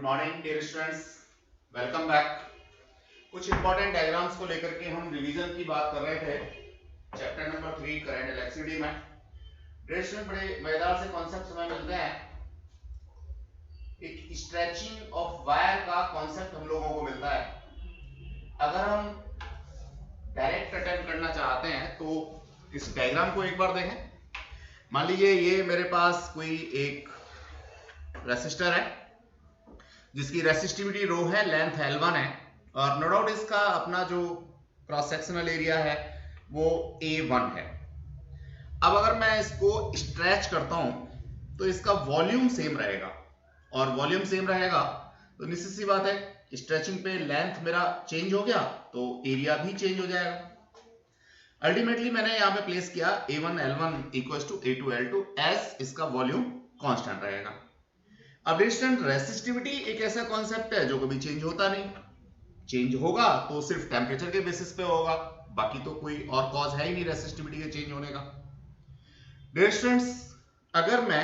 Good morning dear students, welcome back. कुछ important diagrams को लेकर के हम रिवीजन की बात कर रहे थे चैप्टर नंबर 3 करंट इलेक्ट्रिसिटी में। डियर स्टूडेंट, बड़े मजेदार से कॉन्सेप्ट हमें मिलते हैं। एक स्ट्रेचिंग ऑफ वायर का कॉन्सेप्ट हम लोगों को मिलता है। अगर हम डायरेक्ट अटेम्प्ट करना चाहते हैं तो इस डायग्राम को एक बार देखें। मान लीजिए ये मेरे पास कोई एक रेसिस्टर है जिसकी रेसिस्टिविटी रो है, लेंथ L1 है और नो डाउट इसका अपना जो क्रॉस सेक्शनल एरिया है वो A1 है। अब अगर मैं इसको स्ट्रेच करता हूं तो इसका वॉल्यूम सेम रहेगा और वॉल्यूम सेम रहेगा तो निश्चित सी बात है स्ट्रेचिंग पे लेंथ मेरा चेंज हो गया तो एरिया भी चेंज हो जाएगा। अल्टीमेटली मैंने यहां पे प्लेस किया A1 L1 equals to A2 L2 as इसका वॉल्यूम कांस्टेंट रहेगा। अब डिस्टेंट रेसिस्टिविटी एक ऐसा कॉन्सेप्ट है जो कभी चेंज होता नहीं। चेंज होगा तो सिर्फ टेम्परेचर के बेसिस पे होगा, बाकी तो कोई और कॉज है ही नहीं रेसिस्टिविटी के चेंज होने का। डिस्टेंस अगर मैं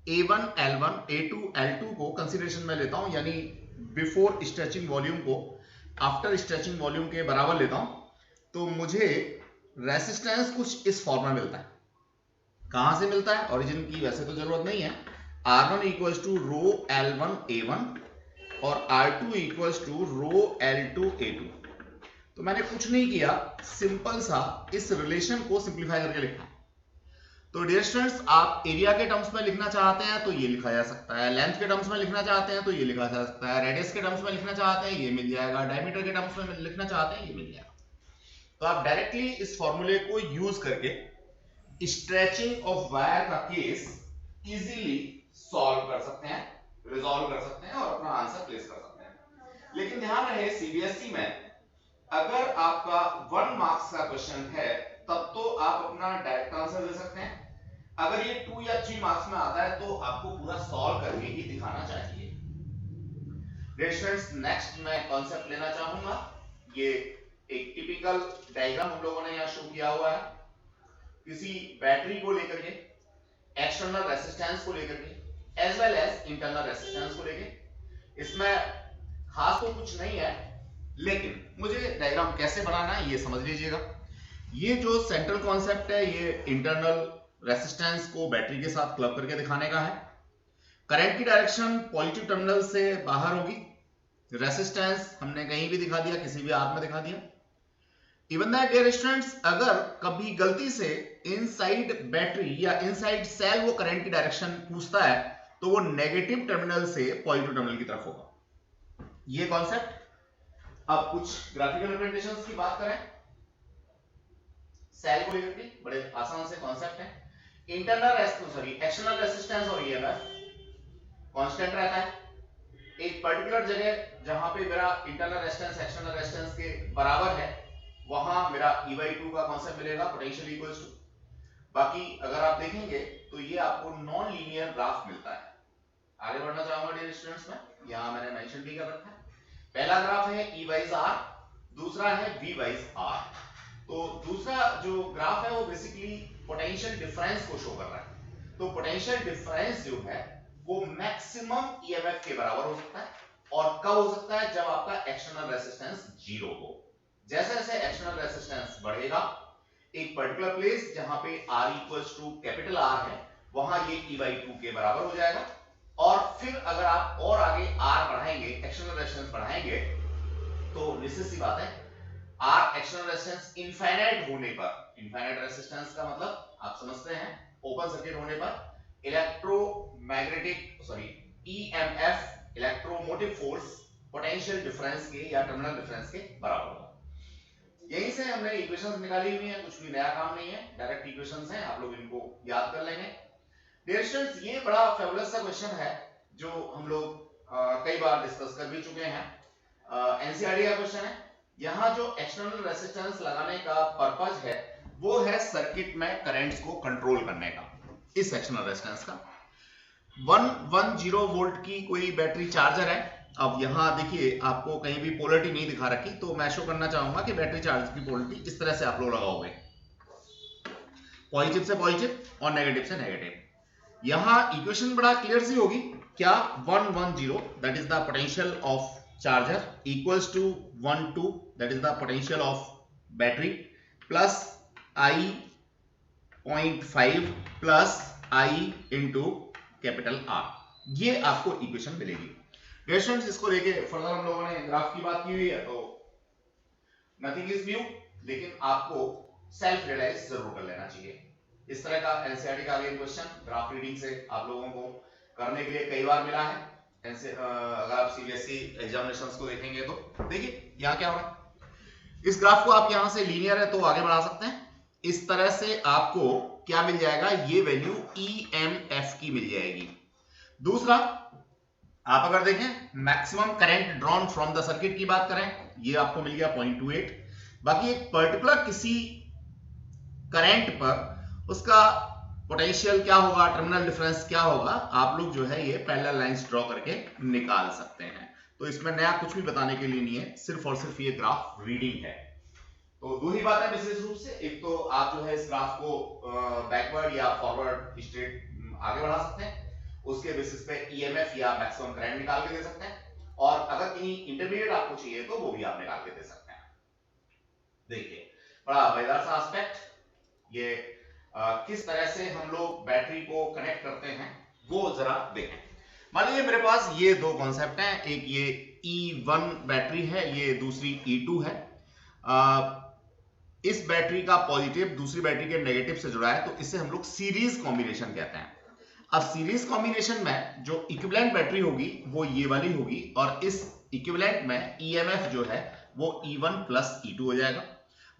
A1 L1 A2 L2 को कंसीडरेशन में लेता हूं, यानी बिफोर स्ट्रेचिंग वॉल्यूम को आफ्टर स्ट्रेचिंग वॉल्यूम के बराबर लेता हूं, तो मुझे रेसिस्टेंस कुछ इस फॉर्म में मिलता है। कहां से मिलता है? ओरिजिन की वैसे तो जरूरत नहीं है। R1 equals to row L1 A1 और R2 equals to row L2 A2। तो मैंने कुछ नहीं किया, सिंपल सा इस रिलेशन को सिंप्लीफाई करके लिखा। तो डियर स्टूडेंट्स, आप एरिया के टर्म्स में लिखना चाहते हैं तो ये लिखा जा सकता है, लेंथ के टर्म्स में लिखना चाहते हैं तो ये लिखा जा सकता है, रेडियस के टर्म्स में लिखना चाहते हैं ये मिल जाएगा, डायमीटर के टर्म्स में लिखना चाहते हैं ये मिल जाएगा। तो आप डायरेक्टली इस फॉर्मूले को यूज करके स्ट्रेचिंग ऑफ वायर का केस इजीली सॉल्व कर सकते हैं, रिजॉल्व कर सकते हैं और अपना आंसर प्लेस कर सकते हैं। लेकिन ध्यान रहे सीबीएसई में अगर आपका 1 मार्क्स का क्वेश्चन है तब तो आप अपना डायरेक्ट आंसर दे सकते हैं। अगर ये 2 या 3 मार्क्स में आता है तो आपको पूरा सॉल्व करके ही दिखाना चाहिए। स्टूडेंट्स, नेक्स्ट मैं कॉन्सेप्ट लेना चाहूंगा। ये एक टिपिकल डायग्राम हम लोगों ने यहां शो किया हुआ है, किसी बैटरी को लेकर के, एक्सटर्नल रेसिस्टेंस को लेकर के as well as internal resistance को लेके। इसमें खास तो कुछ नहीं है, लेकिन मुझे डायग्राम कैसे बनाना है ये समझ लीजिएगा। ये जो सेंट्रल कॉन्सेप्ट है ये इंटरनल रेसिस्टेंस को बैटरी के साथ क्लब करके दिखाने का है। करंट की डायरेक्शन पॉजिटिव टर्मिनल से बाहर होगी। रेसिस्टेंस हमने कहीं भी दिखा दिया, किसी भी आर्क में दिखा दिया। इवन दैट डियर स्टूडेंट्स, अगर कभी गलती से इनसाइड बैटरी या इनसाइड सेल वो करंट की डायरेक्शन पूछता है तो वो नेगेटिव टर्मिनल से पॉजिटिव टर्मिनल की तरफ होगा। ये कॉन्सेप्ट। अब कुछ ग्राफिकल रिप्रेजेंटेशंस की बात करें सेल को लेकर के, बड़े आसान से कॉन्सेप्ट है। एक्सटर्नल रेसिस्टेंस और ईएमएफ कांस्टेंट रहता है। एक पर्टिकुलर जगह जहां पे मेरा इंटरनल रेजिस्टेंस एक्सटर्नल रेजिस्टेंस के बराबर है वहां मेरा E/2 का कॉन्सेप्ट मिलेगा, पोटेंशियल इक्वल्स टू। बाकी अगर आप देखेंगे तो ये आपको नॉन लीनियर ग्राफ मिलता है। आगे बढ़ना चाहूंगा डियर स्टूडेंट्स में, यहां मैंने मेंशन भी कर रखा है। पहला ग्राफ है E/R, दूसरा है V/R। तो दूसरा जो ग्राफ है वो बेसिकली पोटेंशियल डिफरेंस को शो कर रहा है। तो पोटेंशियल डिफरेंस जो है वो मैक्सिमम ईएमएफ के बराबर हो सकता है और कब हो सकता है? जब आपका एक्सटर्नल रेजिस्टेंस 0 हो। जैसे जैसे एक्सटर्नल रेजिस्टेंस बढ़ेगा एक पर्टिकुलर प्लेस जहां पे R equals to capital R है वहां ये E/2 के बराबर हो जाएगा। और फिर अगर आप और आगे R बढ़ाएंगे, एक्सटर्नल रेजिस्टेंस बढ़ाएंगे, तो निश्चित सी बात है R एक्सटर्नल रेजिस्टेंस इनफाइनाइट होने पर, इनफाइनाइट रेजिस्टेंस का मतलब आप समझते हैं ओपन सर्किट होने पर EMF electromotive force potential difference के या टर्मिनल डिफरेंस के बराबर होगा। यहीं से हमने इक्वेशंस निकाली हुई हैं, कुछ भी नया काम नहीं है, डायरेक्ट इक्वेशंस हैं, आप लोग इनको याद कर लेंगे। डियर स्टूडेंट्स, ये बड़ा फेबुलस सा क्वेश्चन है जो हम लोग कई बार डिस्कस कर भी चुके हैं। एनसीईआरटी का क्वेश्चन है। यहाँ जो एक्सटर्नल रेजिस्टेंस लगाने का पर्पस है वो है सर्किट में करंट्स को कंट्रोल करने का। इस एक्सटर्नल रेजिस्टेंस का 110 वोल्ट की कोई बैटरी चार्जर है। अब यहां देखिए आपको कहीं भी पोलरिटी नहीं दिखा रखी, तो मैं शो करना चाहूंगा कि बैटरी चार्ज की पोलरिटी इस तरह से आप लोग लगाओगे, पॉजिटिव से पॉजिटिव और नेगेटिव से नेगेटिव। यहां इक्वेशन बड़ा क्लियर सी होगी क्या 110 that is the potential of charger equals to 12 that is the potential of battery plus I 0.5 plus I into capital R, ये आपको इक्वेशन मिलेगी। स्टूडेंट्स इसको लेके फर्दर हम लोगों ने ग्राफ की बात की हुई है, तो नथिंग इज न्यू, लेकिन आपको सेल्फ रियलाइज जरूर कर लेना चाहिए। इस तरह का एनसीईआरटी का अगेन क्वेश्चन ग्राफ रीडिंग से आप लोगों को करने के लिए कई बार मिला है। अगर आप सीबीएसई एग्जामिनेशंस को देखेंगे तो देखिए यहाँ क्या हो रहा है। इस ग्राफ को आप यहाँ से लीनियर है तो आगे बढ़ा सकते हैं। इस तरह से आपको क्या मिल जाएगा, ये वैल्यू EMF की मिल जाएगी। दूसरा, आप अगर देखें maximum current drawn from the circuit की बात करें, ये आपको मिल गया 0.28। बाकी एक पर्टिकुलर किसी करंट पर उसका पोटेंशियल क्या होगा, टर्मिनल डिफरेंस क्या होगा, आप लोग जो है ये पैरेलल लाइंस ड्रॉ करके निकाल सकते हैं। तो इसमें नया कुछ भी बताने के लिए नहीं है, सिर्फ और सिर्फ ये ग्राफ रीडिंग है। तो दो ही बात है विशेष रूप से, एक तो आप जो है इस ग्राफ को बैकवर्ड या फॉरवर्ड स्ट्रेट आगे बढ़ा सकते हैं, उसके बेसिस पे EMF या मैक्सिमम करंट निकाल के दे सकते हैं, और अगर कहीं इंटरमीडिएट आपको चाहिए तो वो भी आप निकाल के दे सकते हैं। देखिए बड़ा मजेदार सा एस्पेक्ट, ये किस तरह से हम लोग बैटरी को कनेक्ट करते हैं वो जरा देखें। मान लीजिए मेरे पास ये दो कॉन्सेप्ट हैं, एक ये E1 बैटरी है, ये दूसरी E2 है। इस बैटरी का पॉजिटिव दूसरी बैटरी के नेगेटिव से जुड़ा है, तो इसे हम लोग सीरीज कॉम्बिनेशन कहते हैं। अब सीरीज कॉम्बिनेशन में जो इक्विवेलेंट बैटरी होगी वो ये वाली होगी, और इस इक्विवेलेंट में EMF जो है वो E1 प्लस E2 हो जाएगा।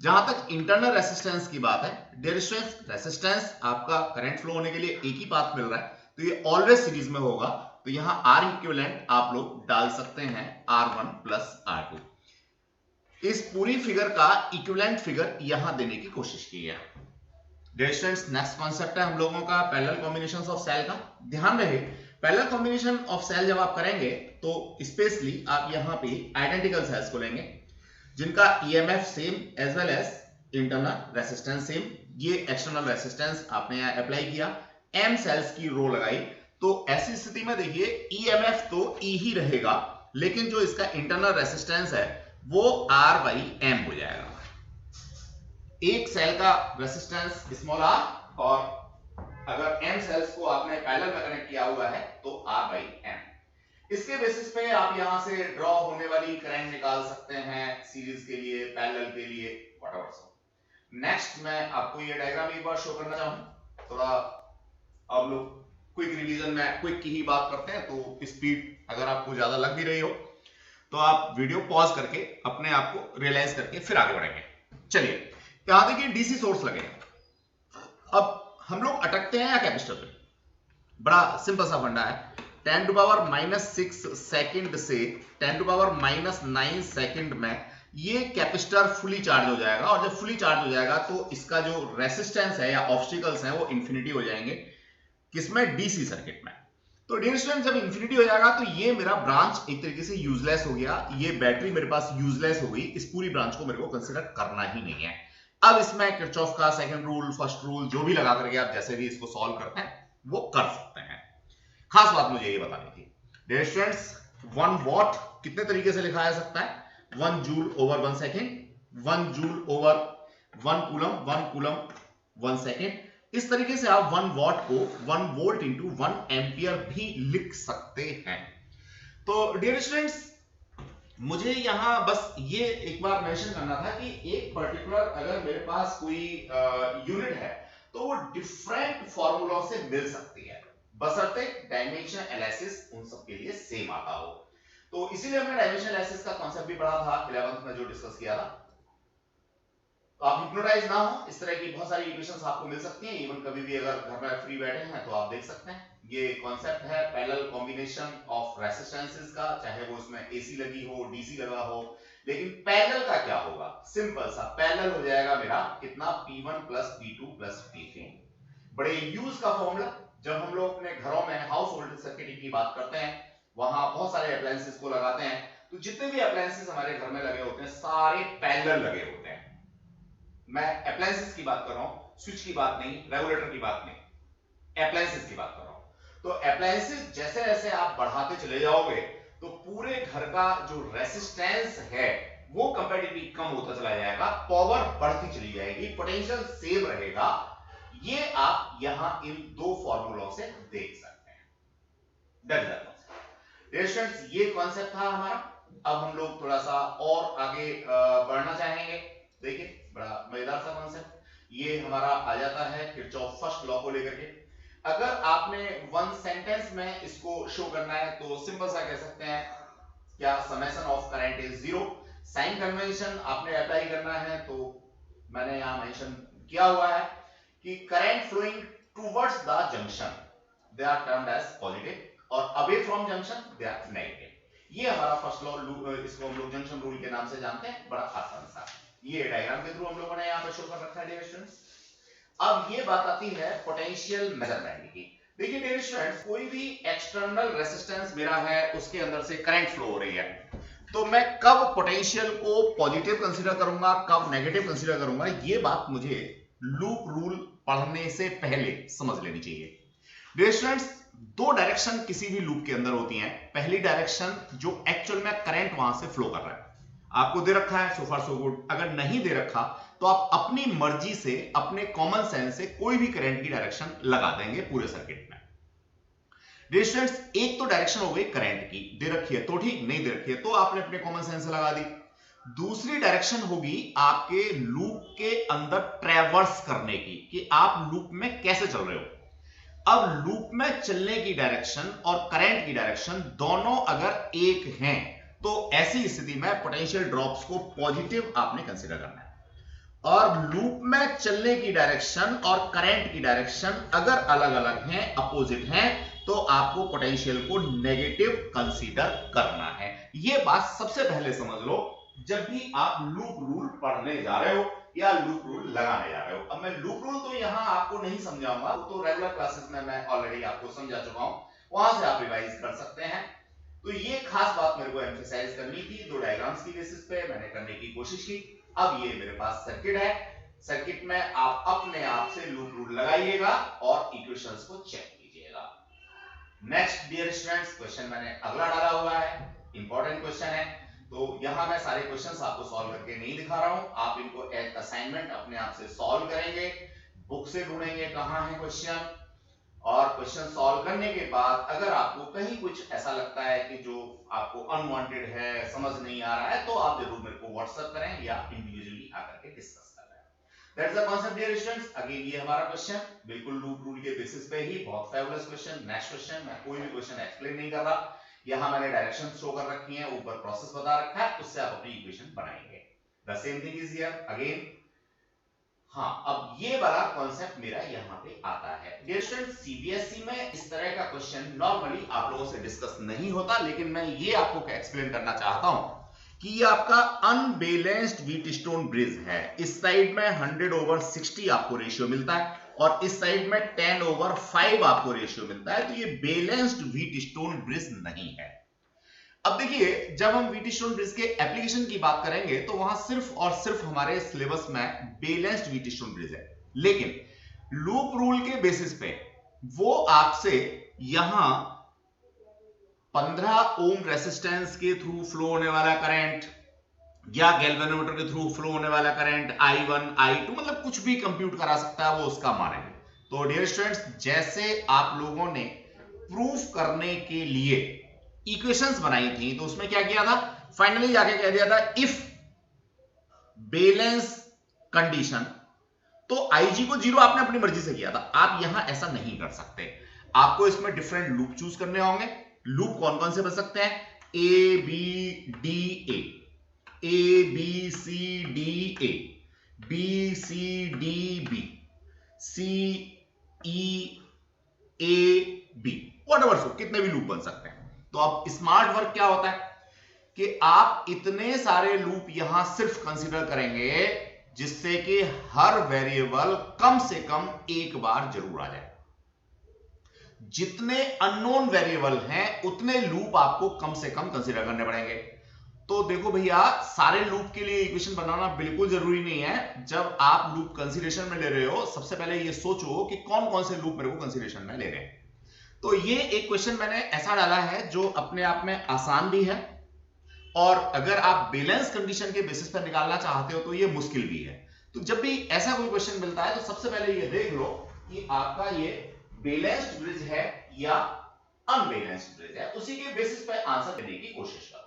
जहां तक इंटरनल रेसिस्टेंस की बात है, रेसिस्टेंस आपका करंट फ्लो होने के लिए एक ही पाथ मिल रहा है, तो ये ऑलवेज सीरीज में होगा, तो यहां R इक्विवेलेंट आप लोग डाल सकते हैं R1 प्लस R2। इस पूरी फिगर का इक्विवेलेंट फिगर यहां देने की कोशिश की है। स्टूडेंट्स नेक्स्ट कॉन्सेप्ट है हम लोगों का पैरेलल कॉम्बिनेशंस ऑफ सेल का। ध्यान रहे पैरेलल कॉम्बिनेशन ऑफ सेल जब आप करेंगे तो स्पेशली आप यहां पे आइडेंटिकल सेल्स को लेंगे जिनका EMF same as well as internal resistance same. ये एक्सटर्नल रेसिस्टेंस आपने यहां अप्लाई किया, M सेल्स की रो लगाई, तो ऐसी स्थिति में देखिए EMF तो E ही रहेगा, लेकिन जो इसका इंटरनल रेसिस्टेंस है वो R/M हो जाएगा। एक सेल का रेसिस्टेंस स्मॉल r, और अगर M सेल्स को आपने पैरेलल में कनेक्ट किया हुआ है तो R/M। इसके बेसिस पे आप यहां से ड्रॉ होने वाली करंट निकाल सकते हैं, सीरीज के लिए, पैरेलल के लिए, व्हाटएवर सो। नेक्स्ट मैं आपको ये डायग्राम एक बार शो करना चाहूं, थोड़ा अब लोग क्विक रिवीजन में क्विक की ही बात करते हैं, तो स्पीड अगर आपको ज्यादा लग भी रही हो तो आप वीडियो पॉज करके अपने आप को रियलाइज करके फिर आगे बढ़ेंगे। चलिए यहां देखिए डीसी सोर्स लगे, अब हम लोग अटकते हैं या कैपेसिटर पे। बड़ा सिंपल सा फंडा है, 10⁻⁻6 सेकंड से 10⁻⁹ सेकंड में ये कैपेसिटर फुली चार्ज हो जाएगा, और जब फुली चार्ज हो जाएगा तो इसका जो रेसिस्टेंस है या ऑब्स्टिकल्स हैं वो इंफिनिटी हो जाएंगे, किसमें, डीसी सर्किट में। तो डियर स्टूडेंट जब इंफिनिटी हो जाएगा तो ये मेरा ब्रांच एक तरीके से यूजलेस हो गया, ये बैटरी मेरे पास यूजलेस हो गई, इस पूरी ब्रांच को मेरे को कंसीडर करना ही नहीं है। अब इसमें किरचॉफ का सेकंड रूल, फर्स्ट रूल, जो भी लगा करके आप जैसे भी इसको सॉल्व करते हैं वो कर सकते हैं। खास बात मुझे ये बतानी थी डियर स्टूडेंट्स, 1 वॉट कितने तरीके से लिखा जा सकता है, 1 joule over 1 second, 1 joule over 1 coulomb, 1 coulomb 1 second. इस तरीके से आप 1 वॉट को 1 वोल्ट इंटू 1 एम्पियर भी लिख सकते हैं। तो डियर स्टूडेंट्स मुझे यहां बस ये एक बार मेंशन करना था कि एक पर्टिकुलर अगर मेरे पास कोई यूनिट है तो वो डिफरेंट फॉर्मूलों से मिल सकती है, बशर्ते डायमेंशन एनालिसिस उन सब के लिए सेम आता हो। तो इसीलिए हमने डायमेंशन एनालिसिस का कांसेप्ट भी पढ़ा था 11th में जो डिस्कस किया था। तो आप हिप्नोटाइज ना हो, इस तरह की बहुत सारी इक्वेशंस आपको मिल सकती हैं, इवन कभी भी अगर घर में फ्री बैठे हैं तो आप देख सकते हैं। ये कॉन्सेप्ट है पैरेलल कॉम्बिनेशन ऑफ रेसिस्टेंसेस का, चाहे वो उसमें एसी लगी हो, डीसी लगा हो, लेकिन पैरेलल का क्या होगा, सिंपल सा पैरेलल हो जाएगा मेरा कितना, P1 plus P2 plus P3। बड़े यूज का फॉर्मूला, जब हम लोग अपने घरों में हाउस होल्ड सर्किट की बात करते हैं, वहां बहुत सारे अप्लायंसेस को लगाते हैं, तो जितने भी अप्लायंसेस हमारे घर में लगे होते हैं सारे पैरेलल लगे होते हैं। मैं अप्लायंसेस की बात कर रहा हूं, स्विच की बात नहीं, रेगुलेटर की बात नहीं, अप्लायंसेस की बात कर रहा हूं। तो अप्लायंसेस जैसे जैसे आप बढ़ाते चले जाओगे तो पूरे घर का जो रेसिस्टेंस है वो कंपैरेटिवली कम होता चला जाएगा, पावर बढ़ती चली जाएगी, पोटेंशियल सेम रहेगा। ये आप यहां इन दो फॉर्मूलों से देख सकते हैं। That is the concept. Students, ये कॉन्सेप्ट था हमारा। अब हम लोग थोड़ा सा और आगे बढ़ना चाहेंगे। देखिए, बड़ा मजेदार सा कॉन्सेप्ट ये हमारा आ जाता है किरचॉफ फर्स्ट लॉ को लेकर के। अगर आपने वन सेंटेंस में इसको शो करना है तो सिंपल सा कह सकते हैं, क्या summation of current is zero. Sign convention आपने अप्लाई करना है तो मैंने यहां मेंशन किया हुआ है कि current flowing towards the junction they are termed as positive और away from junction they are negative. ये हमारा फर्स्ट लॉ, इसको हम लोग जंक्शन रूल के नाम से जानते हैं। बड़ा आसान सा ये डायग्राम के थ्रू हम लोगों ने यहां पे शो कर रखा है डियर स्टूडेंट्स। अब ये बात आती है पोटेंशियल मेजरमेंट की। देखिए डियर स्टूडेंट्स, कोई भी एक्सटर्नल रेजिस्टेंस मेरा है, उसके अंदर से करंट फ्लो हो रही है, तो मैं कब पोटेंशियल को पॉजिटिव कंसीडर करूंगा, कब नेगेटिव कंसीडर करूंगा, ये बात मुझे लूप रूल पढ़ने से पहले समझ लेनी चाहिए। डियर स्टूडेंट्स, दो डायरेक्शन किसी भी लूप के अंदर होती हैं। पहली डायरेक्शन जो एक्चुअल में करंट वहां से फ्लो कर रहा है, आपको दे रखा है, सो फार सो गुड। अगर नहीं दे रखा तो आप अपनी मर्जी से, अपने कॉमन सेंस से कोई भी करंट की डायरेक्शन लगा देंगे पूरे सर्किट में। डियर स्टूडेंट्स, एक तो डायरेक्शन हो गई करंट की, दे रखी है तो ठीक, नहीं दे रखी है तो आपने अपने कॉमन सेंस से लगा दी। दूसरी डायरेक्शन होगी आपके लूप के अंदर ट्रैवर्स करने की, कि आप लूप में कैसे चल रहे हो। अब लूप में चलने की डायरेक्शन और करंट की डायरेक्शन दोनों अगर एक हैं तो ऐसी स्थिति में पोटेंशियल ड्रॉप्स को पॉजिटिव आपने कंसीडर करना है। और लूप में चलने की डायरेक्शन और करंट की डायरेक्शन अगर अलग अलग हैं, अपोजिट हैं, तो आपको पोटेंशियल को नेगेटिव कंसीडर करना है। यह बात सबसे पहले समझ लो जब भी आप लूप रूल पढ़ने जा रहे हो या लूप रूल लगाने जा रहे हो। अब मैं लूप रूल तो यहां आपको नहीं समझाऊंगा, तो रेगुलर क्लासेस में मैं ऑलरेडी आपको समझा चुका हूं, वहां से आप रिवाइज कर सकते हैं। तो ये खास बात मेरे को एम्फसाइज करनी थी, दो डायग्राम्स की बेसिस पे मैंने करने की कोशिश की। अब ये मेरे पास सर्किट है, सर्किट में आप अपने आप से लूप रूल लगाइएगा और इक्वेशंस को चेक कीजिएगा। नेक्स्ट डियर स्टूडेंट्स, क्वेश्चन मैंने अगला डाला हुआ है, इंपॉर्टेंट क्वेश्चन है, तो यहां मैं सारे क्वेश्चंस आपको सॉल्व करके नहीं दिखा रहा हूं, आप इनको एज असाइनमेंट अपने आप से सॉल्व करेंगे, बुक से ढूंढेंगे कहां है क्वेश्चन, और क्वेश्चन सॉल्व करने के बाद अगर आपको कहीं कुछ ऐसा लगता है कि जो आपको अनवांटेड है, समझ नहीं आ रहा है, तो आप जरूर मेरे को व्हाट्सएप करें या इंडिविजुअली आकर के डिस्कस कर लें। That's the concept dear students. Again ये हमारा क्वेश्चन बिल्कुल लूप रूल के बेसिस पे ही, बहुत फेबुलस क्वेश्चन। नेक्स्ट क्वेश्चन, मैं कोई भी क्वेश्चन एक्सप्लेन नहीं कर रहा, यहां मैंने डायरेक्शन शो कर रखी है, ऊपर प्रोसेस बता रखा है, उससे आप अपनी इक्वेशन बनाएंगे। The same thing is here again. हाँ, अब ये वाला कॉन्सेप्ट मेरा यहाँ पे आता है। डियर स्टूडेंट, सीबीएसई में इस तरह का क्वेश्चन नॉर्मली आप लोगों से डिस्कस नहीं होता, लेकिन मैं ये आपको एक्सप्लेन करना चाहता हूं कि ये आपका अनबैलेंस्ड व्हीटस्टोन ब्रिज है। इस साइड में 100/60 आपको रेशियो मिलता है और इस साइड में 10/5 आपको रेशियो मिलता है, तो ये बैलेंस्ड व्हीटस्टोन ब्रिज नहीं है। अब देखिए, जब हम व्हीटस्टोन ब्रिज के एप्लीकेशन की बात करेंगे तो वहां सिर्फ और सिर्फ हमारे सिलेबस में बैलेंस्ड व्हीटस्टोन ब्रिज है, लेकिन लूप रूल के बेसिस पे वो आपसे यहां 15 ओम रेजिस्टेंस के थ्रू फ्लो होने वाला करंट या गैल्वेनोमीटर के थ्रू फ्लो होने वाला करंट I1 I2 मतलब कुछ भी कंप्यूट करा सकता है, वो उसका मानेंगे। तो डियर स्टूडेंट्स, जैसे आप लोगों ने प्रूफ करने के लिए इक्वेशंस बनाई थी तो उसमें क्या किया था, फाइनली जाके कह दिया था इफ बैलेंस कंडीशन, तो IG को 0 आपने अपनी मर्जी से किया था। आप यहां ऐसा नहीं कर सकते, आपको इसमें डिफरेंट लूप चूज करने होंगे। लूप कौन कौन से बन सकते हैं, A B D A, A B C D A, B C D B, C E A B, whatever so, कितने भी लूप बन सकते हैं। तो अब स्मार्ट वर्क क्या होता है कि आप इतने सारे लूप यहां सिर्फ कंसीडर करेंगे जिससे कि हर वेरिएबल कम से कम एक बार जरूर आ जाए। जितने अननोन वेरिएबल हैं उतने लूप आपको कम से कम कंसीडर करने पड़ेंगे। तो देखो भैया, सारे लूप के लिए इक्वेशन बनाना बिल्कुल जरूरी नहीं है। जब आप लूप कंसीडरेशन में ले रहे हो, सबसे पहले ये सोचो कि कौन कौन से लूप मेरे को कंसीडरेशन में ले रहे हैं। तो ये एक क्वेश्चन मैंने ऐसा डाला है जो अपने आप में आसान भी है, और अगर आप बैलेंस कंडीशन के बेसिस पर निकालना चाहते हो तो ये मुश्किल भी है। तो जब भी ऐसा कोई क्वेश्चन मिलता है तो सबसे पहले ये देख लो कि आपका ये बैलेंस्ड ब्रिज है या अनबैलेंस्ड ब्रिज है, उसी के बेसिस पर आंसर देने की कोशिश करो।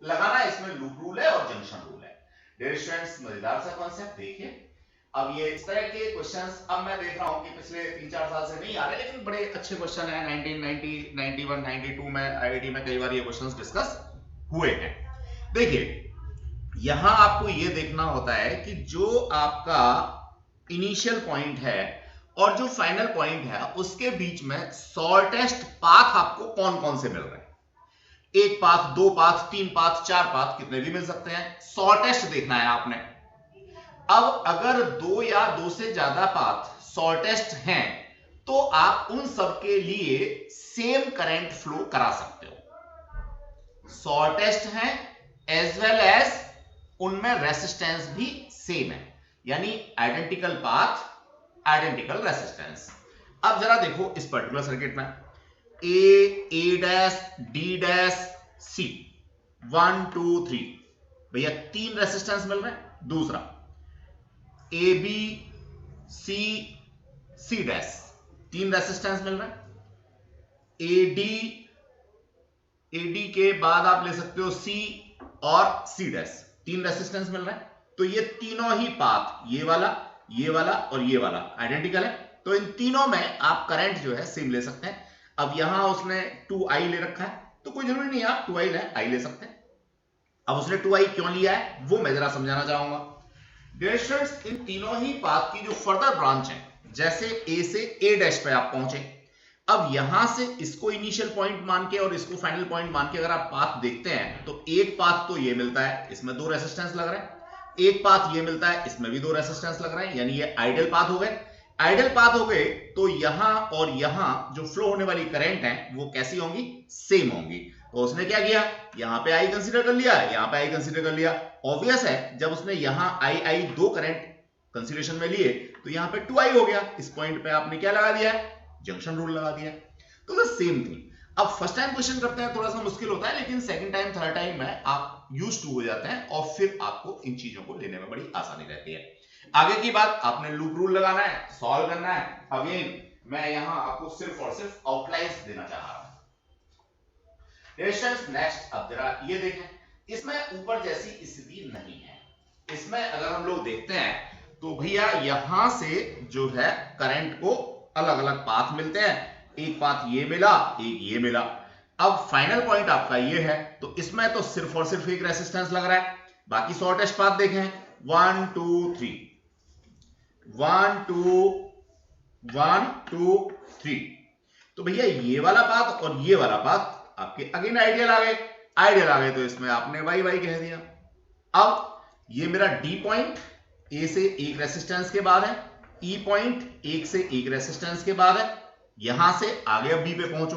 लगाना इसमें लूप रूल है और जंक्शन रूल है। डियर स्टूडेंट्स, मजेदार सा कॉन्सेप्ट देखिए। अब ये इस तरह के क्वेश्चंस अब मैं देख रहा हूं कि पिछले 3-4 साल से नहीं आ रहे, लेकिन बड़े अच्छे क्वेश्चन हैं। 1990, 91, 92 में आईआईटी में कई बार ये क्वेश्चंस डिस्कस हुए हैं। देखिए, यहां आपको ये देखना होता है कि जो आपका इनिशियल पॉइंट है और जो फाइनल पॉइंट है उसके बीच में शॉर्टेस्ट पाथ आपको कौन कौन से मिल रहे हैं। एक पाथ, दो पाथ, तीन पाथ, चार पाथ, कितने भी मिल सकते हैं, शॉर्टेस्ट देखना है आपने। अब अगर दो या दो से ज्यादा पाथ शॉर्टेस्ट हैं तो आप उन सब के लिए सेम करंट फ्लो करा सकते हो। शॉर्टेस्ट हैं एज वेल एज उनमें रेसिस्टेंस भी सेम है, यानी आइडेंटिकल पाथ, आइडेंटिकल रेसिस्टेंस। अब जरा देखो इस पर्टिकुलर सर्किट में ए डैश, डी डैश, सी, 1 2 3, भैया 3 रेसिस्टेंस मिल रहे हैं। दूसरा A B C, C dash, 3 resistance मिल रहे हैं। एडी के बाद आप ले सकते हो सी और सी डैश, 3 रेसिस्टेंस मिल रहे हैं। तो ये तीनों ही पाथ, ये वाला और ये वाला आइडेंटिकल है, तो इन तीनों में आप करंट जो है सेम ले सकते हैं। अब यहां उसने 2i ले रखा है तो कोई जरूरी नहीं है आप 2i ले, i ले सकते हैं। अब उसने 2i क्यों लिया है वो मैं जरा समझाना चाहूंगा। डियर स्टूडेंट्स, इन तीनों ही पाथ की जो फर्दर ब्रांच है, जैसे ए से ए डैश पे आप पहुंचे, अब यहां से इसको इनिशियल पॉइंट मान के और इसको फाइनल पॉइंट मान के अगर आप पाथ देखते हैं तो एक पाथ तो ये मिलता है, इसमें 2 रेसिस्टेंस लग रहे हैं। एक पाथ ये मिलता है, इसमें भी 2 रेसिस्टेंस लग रहे हैं, यानी ये आइडियल पाथ हो गए। आइडियल पाथ हो गए तो यहां और यहां जो फ्लो होने वाली करंट है वो कैसी होंगी, सेम होंगी। तो उसने क्या किया, यहां पे आई कंसीडर कर लिया, यहां पे आई कंसीडर कर लिया। ऑब्वियस है, जब उसने यहां आई 2 करंट कंसीडरेशन में लिए तो यहां पे 2i हो गया। इस पॉइंट पे आपने क्या लगा दिया, जंक्शन रूल लगा दिया। तो द सेम थिंग। अब फर्स्ट टाइम क्वेश्चन करते हैं थोड़ा सा मुश्किल होता है, लेकिन सेकंड टाइम, थर्ड टाइम में आप यूज्ड टू हो जाते हैं और फिर आपको इन चीजों को लेने में बड़ी आसानी रहती है। आगे की बात, आपने लूप रूल लगाना है, सॉल्व करना है। अगेन मैं यहां आपको सिर्फ और सिर्फ आउटलाइंस देना चाह रहा हूं। नेक्स्ट, अब जरा ये देखें, इसमें ऊपर जैसी स्थिति नहीं है। इसमें अगर हम लोग देखते हैं तो भैया यहां से जो है करंट को अलग अलग पाथ मिलते हैं, एक पाथ ये मिला, एक ये मिला। अब फाइनल पॉइंट आपका ये है, तो इसमें तो सिर्फ और सिर्फ एक रेसिस्टेंस लग रहा है। बाकी शॉर्टेस्ट पाथ देखें, 1 2 3, 1 2 3। तो भैया ये वाला पाथ और ये वाला पाथ आपके अगेन आइडियल आ गए। आइडियल आ गए तो इसमें आपने वाई वाई कह दिया। अब ये मेरा डी पॉइंट ए से एक रेसिस्टेंस के बाद है, ई पॉइंट एक से एक रेसिस्टेंस के बाद है। यहां से आगे अब बी पे पहुंचो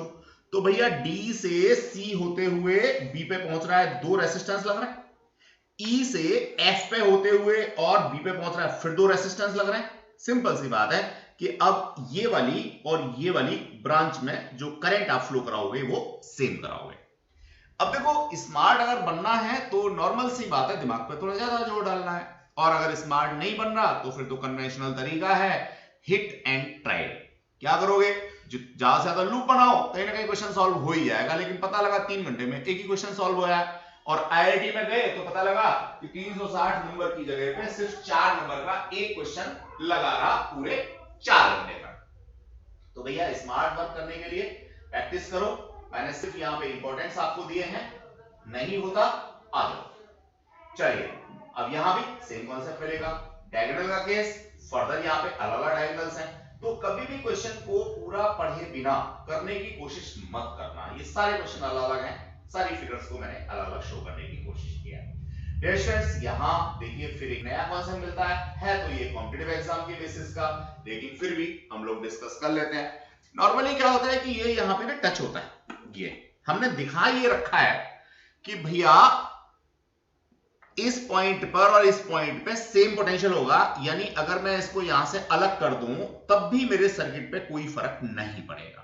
तो भैया डी से सी होते हुए बी पे पहुंच रहा है, 2 रेसिस्टेंस लग रहा है। ई से एफ पे होते हुए और बी पे पहुंच रहा है, फिर 2 रेसिस्टेंस लग रहे हैं। सिंपल सी बात है कि अब ये वाली और ये वाली ब्रांच में जो करंट आप फ्लो कराओगे वो सेम कराओगे। अब देखो, स्मार्ट अगर बनना है तो नॉर्मल सी बात है, दिमाग पे थोड़ा ज्यादा जोर डालना है, और अगर स्मार्ट नहीं बन रहा तो फिर तो कन्वेंशनल तरीका है, हिट एंड ट्रायल। क्या करोगे, ज्यादा से ज्यादा लूप बनाओ, कहीं ना कहीं क्वेश्चन सॉल्व हो ही जाएगा। लेकिन पता लगा 3 घंटे में एक ही क्वेश्चन सॉल्व हुआ है, और आईआईटी में गए तो पता लगा कि 360 नंबर की जगह पे सिर्फ 4 नंबर का एक क्वेश्चन लगा रहा पूरे 4 घंटे का। तो भैया स्मार्ट वर्क करने के लिए प्रैक्टिस करो। मैंने सिर्फ यहाँ पे इंपॉर्टेंट्स आपको दिए हैं, नहीं होता आ जाओ। चलिए, अब यहां भी सेम कॉन्सेप्ट मिलेगा। डायगोनल का केस, फर्दर यहाँ पे अलग अलग डायगोनल्स हैं, तो कभी भी क्वेश्चन को पूरा पढ़े बिना करने की कोशिश मत करना। ये सारे क्वेश्चन अलग अलग हैं, सारी फिगर्स को मैंने अलग अलग शो करने की कोशिश किया है। डियर स्टूडेंट्स, यहां देखिए फिर एक नया कॉन्सेप्ट मिलता है तो ये कॉम्पिटिटिव एग्जाम के बेसिस का, लेकिन फिर भी हम लोग डिस्कस कर लेते हैं। नॉर्मली क्या होता है कि ये यहां पे ना टच होता है, ये हमने दिखा ये रखा है कि भैया इस पॉइंट पर और इस पॉइंट पे सेम पोटेंशियल होगा, यानी अगर मैं इसको यहां से अलग कर दूं तब भी मेरे सर्किट पे कोई फर्क नहीं पड़ेगा।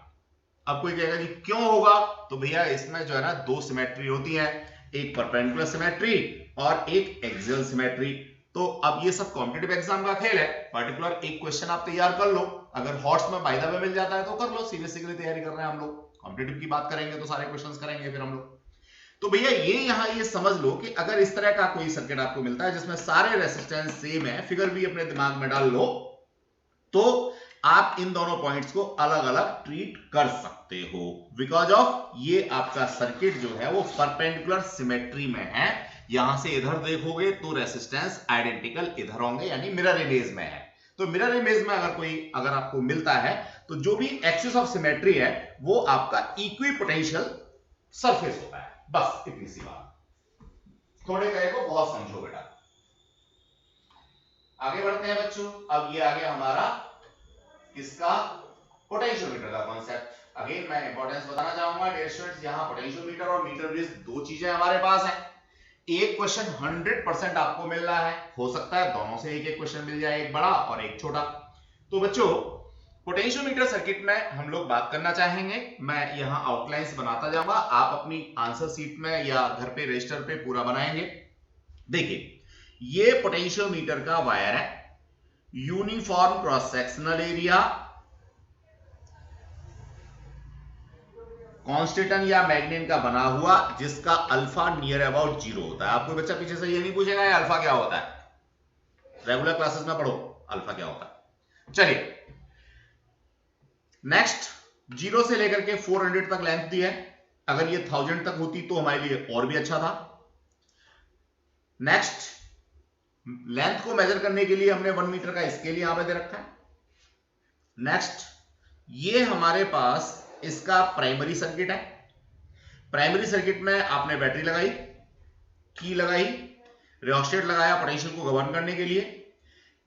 अब कोई कहेगा जी क्यों होगा, तो भैया इसमें जो है ना दो सिमेट्री होती है, एक परपेंडिकुलर सिमेट्री और एक एक्सियल सिमेट्री। तो अब ये सब कॉम्पिटिटिव एग्जाम का खेल है, पर्टिकुलर एक क्वेश्चन आप तैयार कर लो, अगर हॉट्स में बाय द वे मिल जाता है तो कर लो, सीबीएसई के लिए तैयारी कर रहे हैं हम लोग, कॉम्पिटिटिव की बात करेंगे तो सारे क्वेश्चंस करेंगे फिर हम लोग। तो भैया ये यहां ये समझ लो कि अगर इस तरह का कोई सर्किट आपको मिलता है जिसमें सारे रेसिस्टेंस सेम है, फिगर भी अपने दिमाग में डाल लो, तो आप इन दोनों पॉइंट्स को अलग अलग ट्रीट कर सकते हो, बिकॉज ऑफ ये आपका सर्किट जो है वो परपेंडिकुलर सिमेट्री में है। यहां से इधर देखोगे तो रेसिस्टेंस आइडेंटिकल इधर होंगे, यानी मिरर इमेज में है। तो मिरर इमेज में अगर आपको मिलता है तो जो भी एक्सिस ऑफ सिमेट्री है वो आपका इक्विपोटेंशियल सरफेस होता है, बस इतनी सी बात। थोड़े कहे को बहुत समझो बेटा। आगे बढ़ते हैं बच्चों। अब ये आ गया हमारा इसका पोटेंशियोमीटर का कॉन्सेप्ट। अगेन मैं इंपॉर्टेंस बताना चाहूंगा डियर स्टूडेंट्स, यहां पोटेंशियोमीटर और मीटर बेस दो चीजें हमारे पास हैं। एक क्वेश्चन 100% आपको मिल रहा है, हो सकता है दोनों से एक एक क्वेश्चन मिल जाए, एक बड़ा और एक छोटा। तो बच्चों पोटेंशियोमीटर सर्किट में हम लोग बात करना चाहेंगे, मैं यहां आउटलाइंस बनाता जाऊंगा, आप अपनी आंसर शीट में या घर पे रजिस्टर पे पूरा बनाएंगे। देखिए ये पोटेंशियोमीटर का वायर है, uniform cross sectional area, constant या मैग्नीन का बना हुआ, जिसका अल्फा नियर अबाउट 0 होता है। आपको बच्चा पीछे से ये नहीं पूछेगा अल्फा क्या होता है, रेगुलर क्लासेस में पढ़ो अल्फा क्या होता है। चलिए नेक्स्ट, 0 से लेकर के 400 तक लेंथ दी है, अगर ये 1000 तक होती तो हमारे लिए और भी अच्छा था। नेक्स्ट, लेंथ को मेजर करने के लिए हमने 1 मीटर का स्केल यहां पे दे रखा है। नेक्स्ट, ये हमारे पास इसका प्राइमरी सर्किट है, प्राइमरी सर्किट में आपने बैटरी लगाई, की लगाई, रियोस्टेट लगाया पोटेंशियल को गवर्न करने के लिए,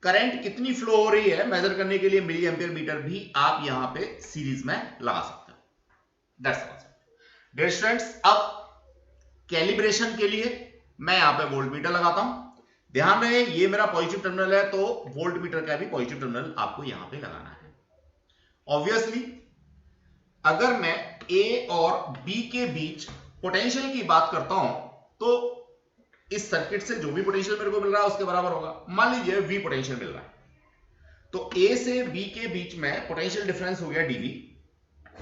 करंट कितनी फ्लो हो रही है मेजर करने के लिए मिली एम्पियर मीटर भी आप यहां पे सीरीज में लगा सकते हो। That's all dear students. अब कैलिब्रेशन के लिए मैं यहां पे वोल्ट मीटर लगाता हूं, ध्यान रहे ये मेरा पॉजिटिव टर्मिनल है तो वोल्ट मीटर का भी पॉजिटिव टर्मिनल आपको यहां पे लगाना है। ऑब्वियसली अगर मैं ए और बी के बीच पोटेंशियल की बात करता हूं तो इस सर्किट से जो भी पोटेंशियल मेरे को मिल रहा है उसके बराबर होगा। मान लीजिए वी पोटेंशियल मिल रहा है, तो ए से बी के बीच में पोटेंशियल डिफरेंस हो गया डीवी,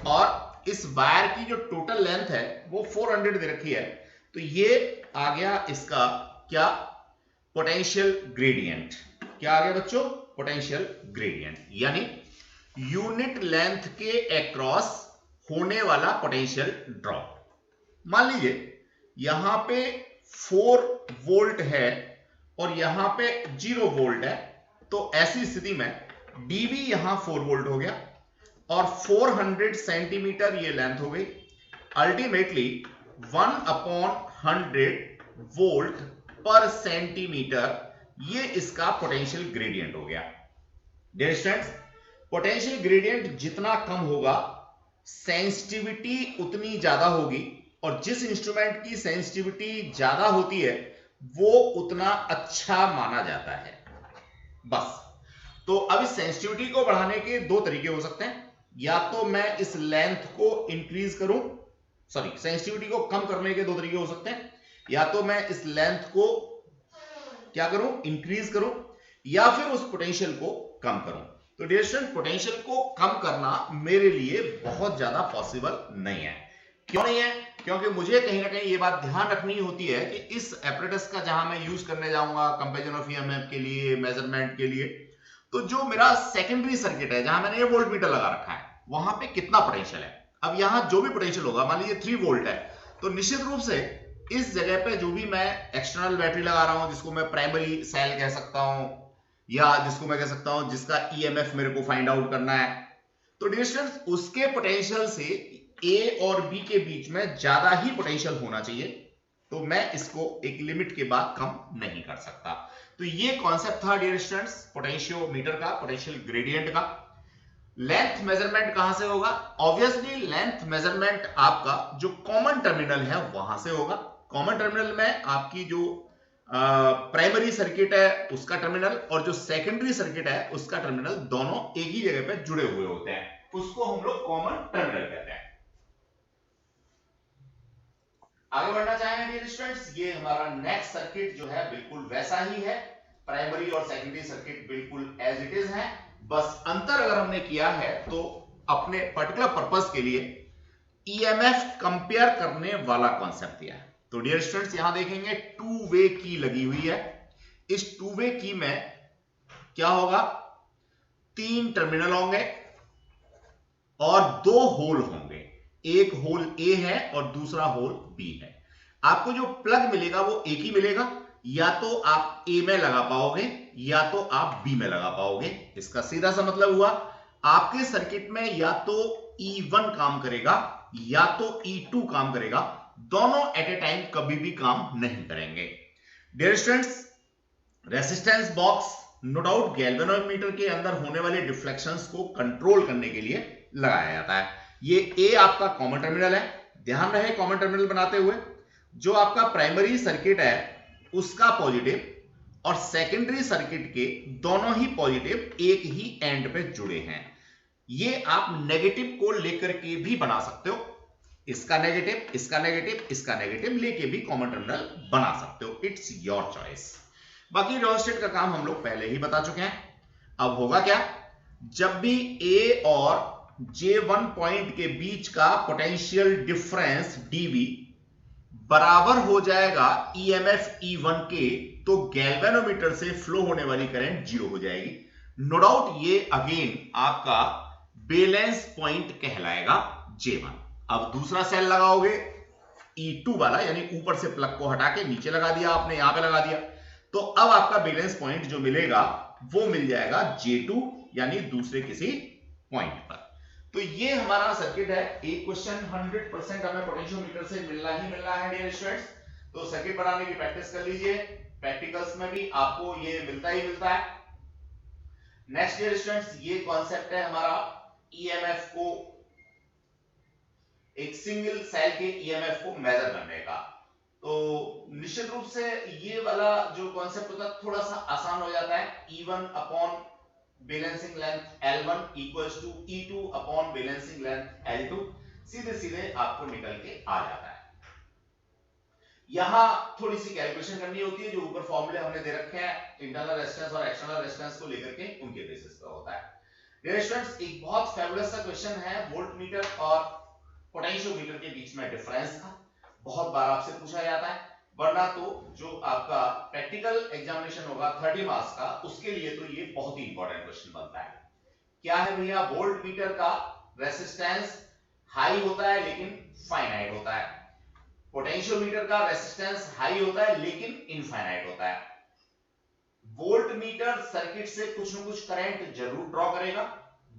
और इस वायर की जो टोटल लेंथ है वो 400 दे रखी है, तो ये आ गया इसका क्या, पोटेंशियल ग्रेडियंट। क्या आ गया बच्चों, पोटेंशियल ग्रेडियंट, यानी यूनिट लेंथ के अक्रॉस होने वाला पोटेंशियल ड्रॉप। मान लीजिए यहां पे 4 वोल्ट है और यहां पे 0 वोल्ट है, तो ऐसी स्थिति में डीवी यहां 4 वोल्ट हो गया और 400 सेंटीमीटर ये लेंथ हो गई। अल्टीमेटली 1/100 वोल्ट पर सेंटीमीटर, ये इसका पोटेंशियल ग्रेडियंट हो गया। डियर स्टूडेंट्स, पोटेंशियल ग्रेडियंट जितना कम होगा सेंसिटिविटी उतनी ज्यादा होगी, और जिस इंस्ट्रूमेंट की सेंसिटिविटी ज्यादा होती है वो उतना अच्छा माना जाता है। बस, तो अब इस सेंसिटिविटी को बढ़ाने के दो तरीके हो सकते हैं, या तो मैं इस लेंथ को इंक्रीज करूं, सॉरी सेंसिटिविटी को कम करने के दो तरीके हो सकते हैं, या तो मैं इस लेंथ को क्या करूं, इंक्रीज करूं, या फिर उस पोटेंशियल को कम करूं। तो डियर स्टूडेंट, पोटेंशियल को कम करना मेरे लिए बहुत ज्यादा पॉसिबल नहीं है। क्यों नहीं है, क्योंकि मुझे कहीं ना कहीं ये बात ध्यान रखनी होती है कि इस एपरेटस का जहां मैं यूज करने जाऊंगा कंपैरिजन ऑफ ईएमएफ के लिए, मेजरमेंट के लिए, तो जो मेरा सेकेंडरी सर्किट है जहां मैंने ये वोल्ट मीटर लगा रखा है वहां पे कितना पोटेंशियल है। अब यहां जो भी पोटेंशियल होगा, मान लीजिए 3 वोल्ट है, तो निश्चित रूप से इस जगह पे जो भी मैं एक्सटर्नल बैटरी लगा रहा हूं, जिसको मैं प्राइमरी सेल कह सकता हूं, या जिसको मैं कह सकता हूं जिसका ईएमएफ मेरे को फाइंड आउट करना है, तो डियर स्टूडेंट्स उसके पोटेंशियल से ए और बी के बीच में ज्यादा ही पोटेंशियल होना चाहिए, तो मैं इसको एक लिमिट के बाद कम नहीं कर सकता। तो ये कॉन्सेप्ट था डियर स्टूडेंट्स पोटेंशियोमीटर का, पोटेंशियल ग्रेडियंट का। लेंथ मेजरमेंट कहां से होगा, ऑब्वियसली लेंथ मेजरमेंट आपका जो कॉमन टर्मिनल है वहां से होगा। कॉमन टर्मिनल में आपकी जो प्राइमरी सर्किट है उसका टर्मिनल और जो सेकेंडरी सर्किट है उसका टर्मिनल दोनों एक ही जगह पे जुड़े हुए होते हैं, उसको हम लोग कॉमन टर्मिनल कहते हैं। आगे बढ़ना चाहेंगे डियर स्टूडेंट्स, ये हमारा नेक्स्ट सर्किट जो है बिल्कुल वैसा ही है, प्राइमरी और सेकेंडरी सर्किट बिल्कुल एज इट इज है, बस अंतर अगर हमने किया है तो अपने पर्टिकुलर पर्पस के लिए ईएमएफ कंपेयर करने वाला कॉन्सेप्ट दिया है। तो डियर स्टूडेंट्स यहां देखेंगे टू वे की लगी हुई है, इस टू वे की में क्या होगा, 3 टर्मिनल होंगे और 2 होल होंगे, एक होल ए है और दूसरा होल बी है। आपको जो प्लग मिलेगा वो एक ही मिलेगा, या तो आप ए में लगा पाओगे या तो आप बी में लगा पाओगे। इसका सीधा सा मतलब हुआ आपके सर्किट में या तो E1 काम करेगा या तो E2 काम करेगा, दोनों एट ए टाइम कभी भी काम नहीं करेंगे। Dear students, resistance box no doubt galvanometer के अंदर होने वाले डिफ्लेक्शंस को कंट्रोल करने के लिए लगाया जाता है। ये ए आपका कॉमन टर्मिनल है, ध्यान रहे कॉमन टर्मिनल बनाते हुए जो आपका प्राइमरी सर्किट है उसका पॉजिटिव और सेकेंडरी सर्किट के दोनों ही पॉजिटिव एक ही एंड पे जुड़े हैं। ये आप नेगेटिव को लेकर के भी बना सकते हो, इसका नेगेटिव इसका नेगेटिव इसका नेगेटिव लेके भी कॉमन टर्मिनल बना सकते हो, इट्स योर चॉइस। बाकी रियोस्टेट का काम हम लोग पहले ही बता चुके हैं। अब होगा क्या, जब भी ए और J1 पॉइंट के बीच का पोटेंशियल डिफरेंस dV बराबर हो जाएगा EMF E1 के, तो गैल्वेनोमीटर से फ्लो होने वाली करंट 0 हो जाएगी। नो डाउट ये अगेन आपका बैलेंस पॉइंट कहलाएगा J1। अब दूसरा सेल लगाओगे E2 वाला, यानी ऊपर से प्लग को हटा के नीचे लगा दिया आपने, यहां पे लगा दिया, तो अब आपका बैलेंस पॉइंट जो मिलेगा वो मिल जाएगा J2 यानी दूसरे किसी पॉइंट पर। तो ये हमारा सर्किट है। एक क्वेश्चन 100% हमें पोटेंशियोमीटर से मिलना ही मिलना है डियर स्टूडेंट्स, तो सर्किट बनाने की प्रैक्टिस कर लीजिए, प्रैक्टिकल्स में भी आपको ये मिलता ही मिलता है। नेक्स्ट डियर स्टूडेंट्स, ये कॉन्सेप्ट है हमारा ईएमएफ को, एक सिंगल सेल के ईएमएफ को मेजर करने का। तो निश्चित रूप से ये वाला जो कॉन्सेप्ट होता है थोड़ा सा आसान हो जाता है। E1 upon balancing length L1 equals to E2 upon balancing length L2, सीधे सीधे आपको निकल के आ जाता है। यहां थोड़ी सी कैलकुलेशन करनी होती है, जो ऊपर फॉर्मूले हमने दे रखे हैं इंटरनल रेजिस्टेंस और एक्सटर्नल रेजिस्टेंस को लेकर के, उनके बेसिस पर होता है। डियर स्टूडेंट्स, एक बहुत फेबुलस सा क्वेश्चन है वोल्टमीटर और पोटेंशियोमीटर के बीच में डिफरेंस का, बहुत बार आपसे पूछा जाता है, वरना तो जो आपका प्रैक्टिकल एग्जामिनेशन होगा 30 मार्क्स का, उसके लिए तो ये बहुत ही इंपॉर्टेंट क्वेश्चन बनता है। क्या है भैया, वोल्टमीटर का रेजिस्टेंस हाई होता है लेकिन फाइनाइट होता है, पोटेंशियोमीटर का रेजिस्टेंस हाई होता है लेकिन इनफाइनाइट होता है। वोल्टमीटर सर्किट से कुछ न कुछ करंट जरूर ड्रॉ करेगा,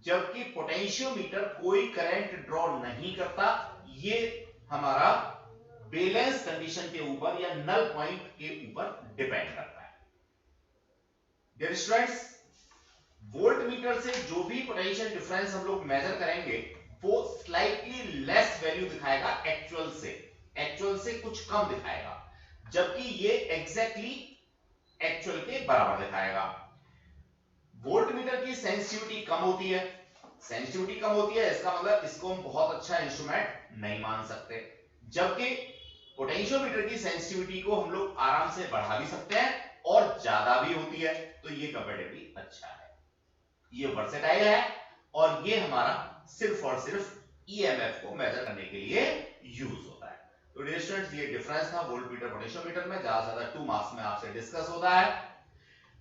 जबकि पोटेंशियोमीटर कोई करंट ड्रॉ नहीं करता। ये हमारा बैलेंस कंडीशन के ऊपर या नल पॉइंट के ऊपर डिपेंड करता है। डियर स्टूडेंट्स, वोल्टमीटर से जो भी पोटेंशियल डिफरेंस हम लोग मेजर करेंगे वो स्लाइटली लेस वैल्यू दिखाएगा एक्चुअल से कुछ कम दिखाएगा, जबकि ये एग्जैक्टली एक्चुअल के बराबर दिखाएगा। वोल्टमीटर की सेंसिटिविटी कम होती है, इसका मतलब इसको हम बहुत अच्छा इंस्ट्रूमेंट नहीं मान सकते, जबकि पोटेंशियोमीटर की सेंसिटिविटी को हम लोग आराम से बढ़ा भी सकते हैं और ज्यादा भी होती है, तो ये कंपैरेटिवली अच्छा है, ये वर्सेटाइल है और ये हमारा सिर्फ और सिर्फ ईएमएफ को मेजर करने के लिए यूज होता है। तो डियर स्टूडेंट्स, ये डिफरेंस था वोल्टमीटर पोटेंशियोमीटर में, ज्यादा से ज्यादा 2 मार्क्स में आपसे डिस्कस होता है।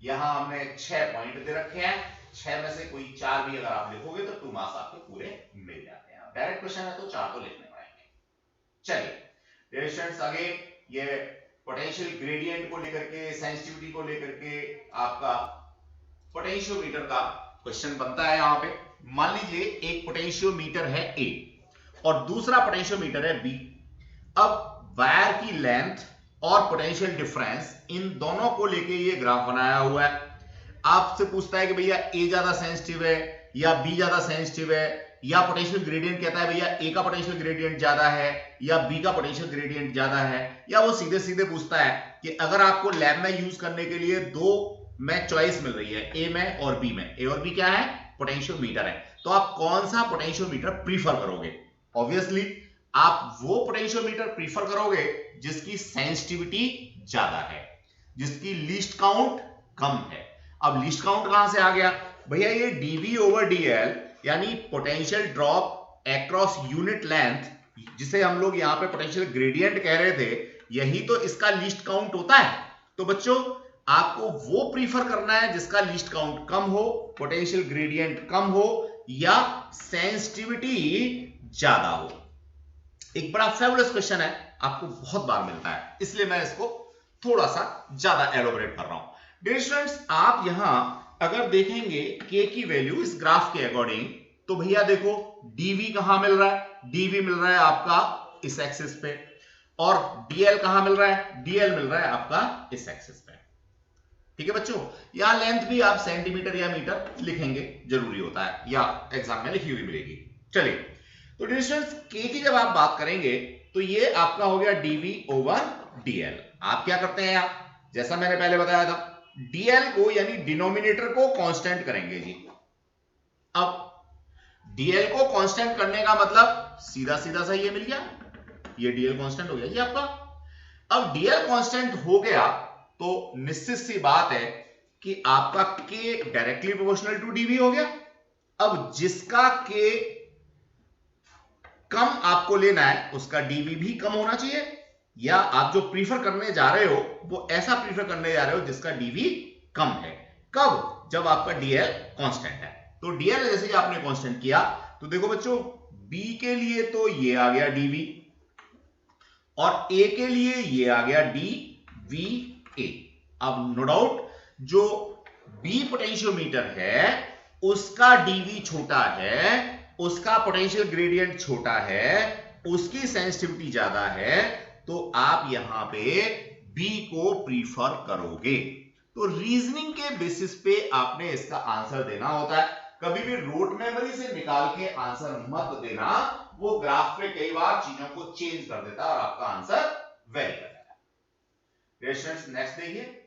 यहां हमने 6 पॉइंट दे रखे हैं, 6 में से कोई 4 भी अगर आप लिखोगे तो 2 मार्क्स आपको पूरे मिल जाते हैं। डायरेक्ट क्वेश्चन है तो 4 तो लिखने पड़ेंगे। चलिए डियर स्टूडेंट्स, आगे ये पोटेंशियल ग्रेडियंट को लेकर के, सेंसिटिविटी को लेकर के आपका पोटेंशियोमीटर का क्वेश्चन बनता है। यहां पे मान लीजिए एक पोटेंशियोमीटर है A और दूसरा पोटेंशियोमीटर है B। अब वायर की लेंथ और पोटेंशियल डिफरेंस, इन दोनों को लेके ये ग्राफ बनाया हुआ है। आपसे पूछता है कि भैया A ज्यादा सेंसिटिव है या B ज्यादा सेंसिटिव है, या पोटेंशियल ग्रेडियंट कहता है भैया A का पोटेंशियल ग्रेडियंट ज्यादा है या B का पोटेंशियल ग्रेडियंट ज्यादा है, या वो सीधे सीधे पूछता है कि अगर आपको लैब में यूज करने के लिए 2 में चॉइस मिल रही है, A में और B में, A और B क्या है, पोटेंशियोमीटर है, तो आप कौन सा पोटेंशियोमीटर प्रीफर करोगे। ऑब्वियसली आप वो पोटेंशियोमीटर प्रीफर करोगे जिसकी सेंसिटिविटी ज्यादा है, जिसकी लीस्ट काउंट कम है। अब लीस्ट काउंट कहां से आ गया भैया, ये dV ओवर dl यानी potential drop across unit length, जिसे हम लोग यहां पे पोटेंशियल ग्रेडियंट कह रहे थे, यही तो इसका लीस्ट काउंट होता है। तो बच्चों आपको वो प्रीफर करना है जिसका लीस्ट काउंट कम हो, पोटेंशियल ग्रेडियंट कम हो या सेंसिटिविटी ज्यादा हो। एक बड़ा फेबुलस क्वेश्चन है, आपको बहुत बार मिलता है, इसलिए मैं इसको थोड़ा सा ज्यादा एलोबरेट कर रहा हूं। डियर स्टूडेंट्स, आप यहां अगर देखेंगे k की वैल्यू इस ग्राफ के अकॉर्डिंग, तो भैया देखो dv कहां मिल रहा है, dv मिल रहा है आपका इस एक्सिस पे, और dl कहां मिल रहा है, dl मिल रहा है आपका इस एक्सिस पे। ठीक है बच्चों, यहां लेंथ भी आप सेंटीमीटर या मीटर लिखेंगे, जरूरी होता है, या एग्जाम में लिखी हुई मिलेगी। चलिए, तो डियर स्टूडेंट्स k की जब आप बात करेंगे तो ये आपका हो गया dv ओवर dl। आप क्या करते हैं यार, जैसा मैंने पहले बताया था, dl को यानी डिनोमिनेटर को कांस्टेंट करेंगे जी। अब dl को कांस्टेंट करने का मतलब सीधा सीधा सा ये मिल गया, ये dl कांस्टेंट हो गया जी आपका। अब dl कांस्टेंट हो गया तो निश्चित सी बात है कि आपका k directly proportional to dv हो गया। अब जिसका k कम आपको लेना है उसका dv भी कम होना चाहिए, या आप जो प्रीफर करने जा रहे हो वो ऐसा प्रीफर करने जा रहे हो जिसका dv कम है। कब, जब आपका dl कांस्टेंट है। तो dl जैसे ही आपने कांस्टेंट किया तो देखो बच्चों b के लिए तो ये आ गया dv, और a के लिए ये आ गया dva। अब नो डाउट जो b पोटेंशियोमीटर है उसका dv छोटा है, उसका पोटेंशियल ग्रेडियंट छोटा है, उसकी सेंसिटिविटी ज्यादा है, तो आप यहां पे B को प्रीफर करोगे। तो रीजनिंग के बेसिस पे आपने इसका आंसर देना होता है, कभी भी रोट मेमोरी से निकाल के आंसर मत देना, वो ग्राफ पे कई बार चीजों को चेंज कर देता है और आपका आंसर वेरी कर देता है। स्टूडेंट्स नेक्स्ट देखिए,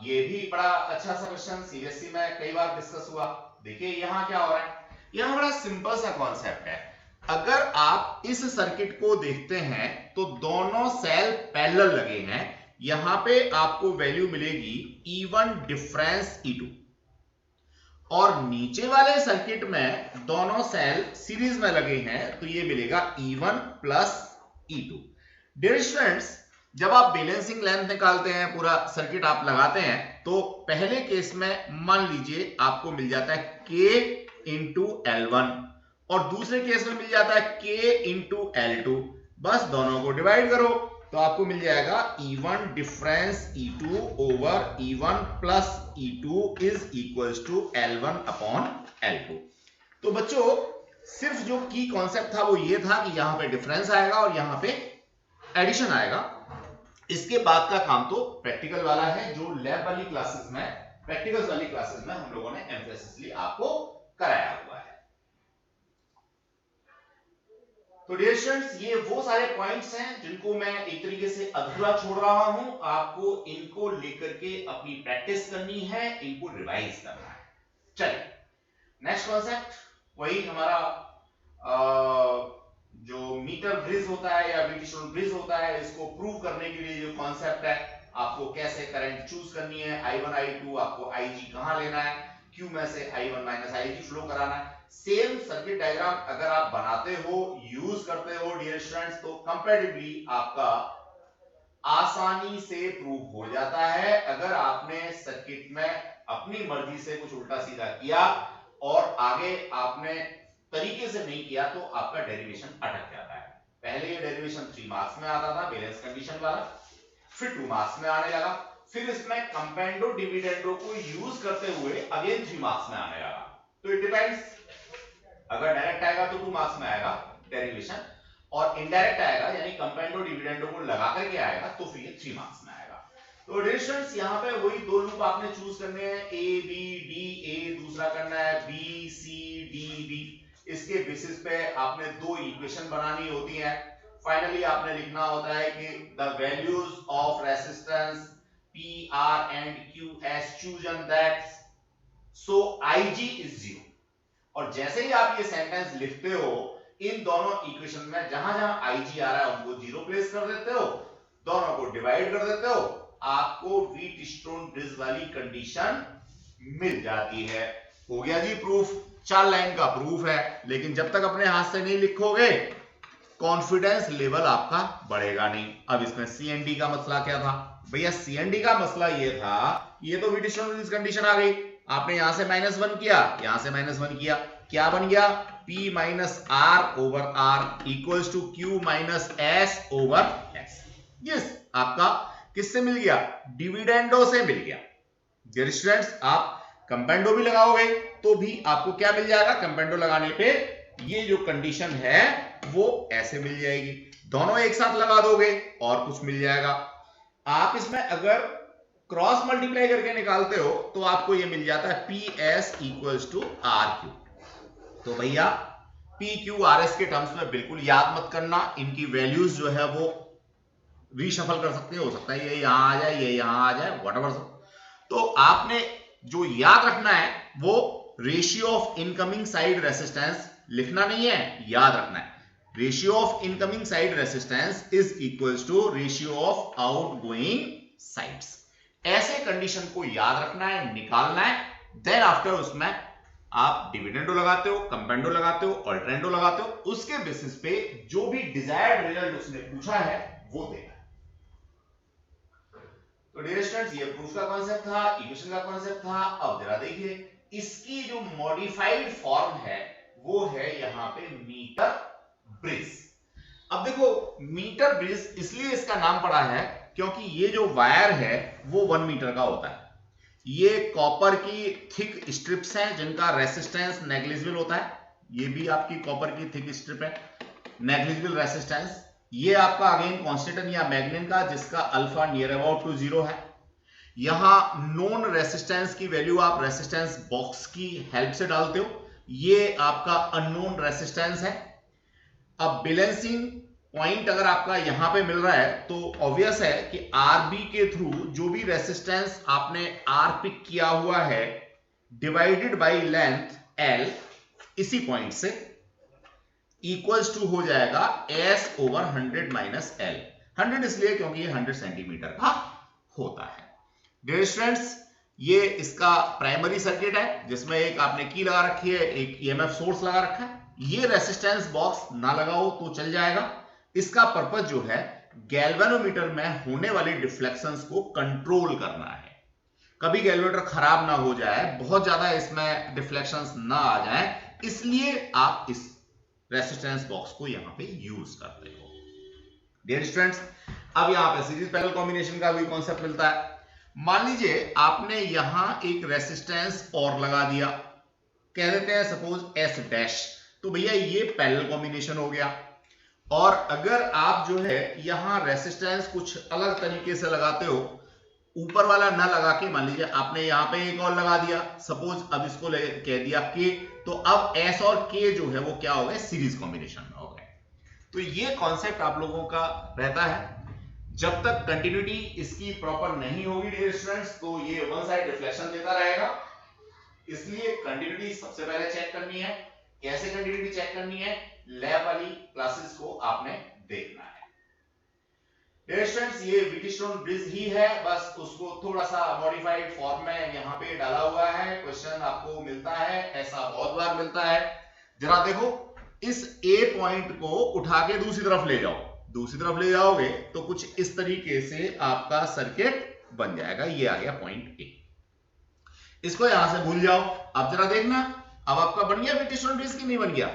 ये भी बड़ा अच्छा सा क्वेश्चन सीबीएसई में कई बार डिस्कस हुआ। देखिए यहां क्या हो रहा है, यहां बड़ा सिंपल सा कॉन्सेप्ट है। अगर आप इस सर्किट को देखते हैं तो दोनों सेल पैरेलल लगे हैं, यहां पे आपको वैल्यू मिलेगी E1 डिफरेंस E2, और नीचे वाले सर्किट में दोनों सेल सीरीज में लगे हैं तो ये मिलेगा E1 plus E2। Dear students, जब आप बैलेंसिंग लेंथ निकालते हैं, पूरा सर्किट आप लगाते हैं, तो पहले केस में मान लीजिए आपको मिल जाता है K इंटू L1, और दूसरे केस में मिल जाता है K इंटू L2। बस दोनों को डिवाइड करो तो आपको मिल जाएगा E1 difference E2 over E1 plus E2 is equals to L1 upon L2। तो बच्चों सिर्फ जो की कॉन्सेप्ट था वो ये था कि यहां पे डिफरेंस आएगा और यहां पे एडिशन आएगा। इसके बाद का काम तो प्रैक्टिकल वाला है, जो लैब वाली क्लासेस में, प्रैक्टिकल्स वाली क्लासेस में हम लोगों ने एम्फेसिसली आपको कराया हुआ है। तो डियर स्टूडेंट्स, ये वो सारे पॉइंट्स हैं जिनको मैं एक तरीके से अधूरा छोड़ रहा हूं, आपको इनको लेकर के अपनी प्रैक्टिस करनी है, इनको रिवाइज करना है। चलिए नेक्स्ट कॉन्सेप्ट, वही हमारा जो मीटर ब्रिज होता है या ब्रिटिशनल ब्रिज होता है, इसको प्रूव करने के लिए जो कॉन्सेप्ट है, आपको कैसे करंट चूज करनी है, I1 I2, आपको IG कहां लेना है, Q में से I1 माइनस IG फ्लो कराना है। सेम सर्किट डायग्राम अगर आप बनाते हो, यूज करते हो डियर स्टूडेंट्स, तो कंपैरेटिवली आपका आसानी से प्रूव हो जाता है। अगर आपने सर्किट में अपनी मर्जी से कुछ उल्टा सीधा किया और आगे आपने तरीके से नहीं किया तो आपका डेरिवेशन अटक जाता है। पहले ये डेरिवेशन 3 मार्क्स में आता था बैलेंस कंडीशन वाला, फिर 2 मार्क्स में आने लगा, फिर इसमें कंपेंडो डिविडेंडो को यूज करते हुए अगेन 3 मार्क्स में आने लगा। तो इट डिपेंड्स, अगर डायरेक्ट आएगा तो 2 मार्क्स में आएगा डेरिवेशन, और इनडायरेक्ट आएगा यानी कंपेंडो डिविडेंडो को लगा करके आएगा तो फिर ये 3 मार्क्स में आएगा। तो डिस्टेंस यहां पे वही दो लूप आपने चूज करने हैं, A B D A, दूसरा करना है B C D B। इसके बेसिस पे आपने दो इक्वेशन बनानी होती है। फाइनली आपने लिखना होता है कि the values of resistance P R and Q has chosen that so IG is 0। और जैसे ही आप ये सेंटेंस लिखते हो, इन दोनों इक्वेशन में जहां जहां IG आ रहा है उनको 0 प्लेस कर देते हो, दोनों को डिवाइड कर देते हो, आपको व्हीटस्टोन ब्रिज वाली कंडीशन मिल जाती है। हो गया जी प्रूफ, 4 लाइन का प्रूफ है। लेकिन जब तक अपने हाथ से नहीं लिखोगे कॉन्फिडेंस लेवल आपका बढ़ेगा नहीं। अब इसमें CND का मसला क्या था भैया? CND का मसला ये था, ये तो व्हीटस्टोन ब्रिज कंडीशन आ गई, आपने यहां से -1 किया, यहां से -1 किया, क्या बन गया? P minus R over R equals to Q minus S over S। Yes, आपका किससे मिल गया? डिविडेंडो से मिल गया। डियर स्टूडेंट्स, आप कंपेंडो भी लगाओगे तो भी आपको क्या मिल जाएगा? कंपेंडो लगाने पे ये जो कंडीशन है वो ऐसे मिल जाएगी। दोनों एक साथ लगा दोगे और कुछ मिल जाएगा। आप इसमें अगर क्रॉस मल्टीप्लाई करके निकालते हो तो आपको ये मिल जाता है PS इक्वल्स टू RQ। तो भैया PQRS के टर्म्स में बिल्कुल याद मत करना, इनकी वैल्यूज जो है वो रीशफल कर सकते हो सकता है ये यहां आ जाए, ये यहां आ जाए, व्हाटएवर। तो आपने जो याद रखना है वो ratio of incoming side resistance लिखना नहीं है, याद रखना है ratio of incoming side resistance is equals to ratio of outgoing sides. ऐसे कंडीशन को याद रखना है, निकालना है, देन आफ्टर उसमें आप डिविडेंडो लगाते हो, कंपेंडो लगाते हो, अल्टरनेंडो लगाते हो, उसके बेसिस पे जो भी डिजायर्ड रिजल्ट उसने पूछा है वो देना। तो डियर स्टूडेंट्स, ये प्रूफ का कांसेप्ट था, इक्वेशन का कांसेप्ट था। अब जरा देखिए इसकी जो मॉडिफाइड फॉर्म है वो है यहां पे मीटर ब्रिज। अब देखो मीटर ब्रिज इसलिए इसका नाम पड़ा है क्योंकि ये जो वायर है वो 1 मीटर का होता है। ये कॉपर की थिक स्ट्रिप्स हैं जिनका रेसिस्टेंस नेग्लिजिबल होता है। ये भी आपकी कॉपर की थिक स्ट्रिप है, नेग्लिजिबल रेसिस्टेंस। ये आपका अगेन कॉन्स्टेंट या मैग्नेट का जिसका अल्फा नियर अबाउट टू 0 है। यहां नोन रेसिस्टेंस की वैल्यू आप रेसिस्टेंस बॉक्स की हेल्प से डालते हो, ये आपका अननोन रेसिस्टेंस है। अब बैलेंसिंग पॉइंट अगर आपका यहां पे मिल रहा है तो ऑब्वियस है कि RB के थ्रू जो भी रेसिस्टेंस आपने R पिक किया हुआ है डिवाइडेड बाय लेंथ L इसी पॉइंट से इक्वल्स टू हो जाएगा S ओवर 100 माइनस L। 100 इसलिए क्योंकि ये 100 सेंटीमीटर का होता है। डियर स्टूडेंट्स, ये इसका प्राइमरी सर्किट है जिसमें एक आपने की लगा रखी है, एक EMF सोर्स लगा रखा है। ये रेसिस्टेंस बॉक्स ना लगाओ तो चल जाएगा। इसका पर्पस जो है गैल्वेनोमीटर में होने वाली डिफ्लेक्शंस को कंट्रोल करना है। कभी गैल्वेनोमीटर खराब ना हो जाए, बहुत ज्यादा इसमें डिफ्लेक्शंस ना आ जाए, इसलिए आप इस रेसिस्टेंस बॉक्स को यहां पे यूज करते हो। डियर स्टूडेंट्स, अब यहां पे सीरीज पैरेलल कॉम्बिनेशन का भी कॉन्सेप्ट मिलता है। मान लीजिए आपने यहां एक रेसिस्टेंस और लगा दिया, कह देते हैं सपोज S डैश, तो भैया ये पैरेलल कॉम्बिनेशन हो गया। और अगर आप जो है यहां रेसिस्टेंस कुछ अलग तरीके से लगाते हो, ऊपर वाला ना लगा के मान लीजिए आपने यहां पे एक और लगा दिया, सपोज अब इसको कह दिया K, तो अब S और K जो है वो क्या हो गए? सीरीज कॉम्बिनेशन में हो गए। तो ये कॉन्सेप्ट आप लोगों का रहता है। जब तक कंटिन्यूटी इसकी प्रॉपर नहीं होगी डियर स्टूडेंट्स तो ये वन साइड रिफ्लेक्शन देता रहेगा। इसलिए कंटिन्यूटी सबसे पहले चेक करनी है। कैसे कंटिन्यूटी चेक करनी है? लैब वाली क्लासेस को आपने देखना है। डियर स्टूडेंट्स, ये व्हीटस्टोन ब्रिज ही है, बस उसको थोड़ा सा मॉडिफाइड फॉर्म में यहाँ पे डाला हुआ है। क्वेश्चन आपको मिलता है, ऐसा बहुत बार मिलता है। जरा देखो, इस A पॉइंट को उठा के दूसरी तरफ ले जाओ, दूसरी तरफ ले जाओगे तो कुछ इस तरीके से आपका सर्किट बन जाएगा। ये आ गया पॉइंट A, इसको यहां से भूल जाओ। अब जरा देखना, अब आपका बन गया व्हीटस्टोन ब्रिज की नहीं बन गया?